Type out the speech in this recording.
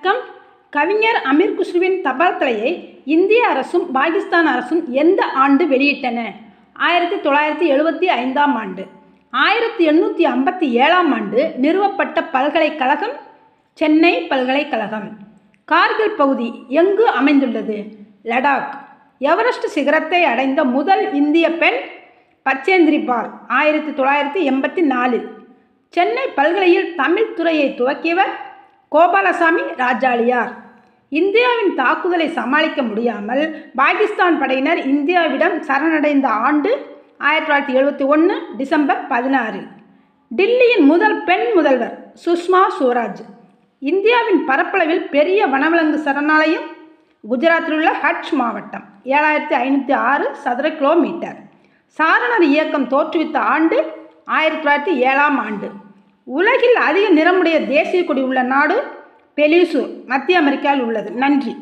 வணக்கம். கவிஞர் அமீர் குஸ்ருவின் தபால் தலையை இந்திய அரசும் பாகிஸ்தான் அரசும் எந்த ஆண்டு வெளியிட்டன? 1975ஆம் ஆண்டு. 1857ஆம் ஆண்டு நிறுவப்பட்ட பல்கலைக்கழகம் சென்னை பல்கலைக்கழகம். கார்கில் பகுதி எங்கு அமைந்துள்ளது? லடாக். எவரெஸ்ட் சிகரத்தை அடைந்த முதல் இந்திய பெண் பச்சேந்திரி பால் 1984. சென்னை பல்கலையில் தமிழ் துறையை துவக்கியவர் கோபாலசாமி ராஜாளியார். இந்தியாவின் தாக்குதலை சமாளிக்க முடியாமல் பாகிஸ்தான் படையினர் இந்தியாவிடம் சரணடைந்த ஆண்டு 1971 டிசம்பர் 16. டில்லியின் முதல் பெண் முதல்வர் சுஷ்மா சுவராஜ். இந்தியாவின் பரப்பளவில் பெரிய வனவிலங்கு சரணாலயம் குஜராத்தில் உள்ள கட்ச் மாவட்டம், 7506 சதுர கிலோமீட்டர். சாரணர் இயக்கம் தோற்றுவித்த ஆண்டு 1907ஆம் ஆண்டு. உலகில் அதிக நிறமுடைய தேசிய கொடி உள்ள நாடு பெலிசு, மத்திய அமெரிக்காவில் உள்ளது. நன்றி.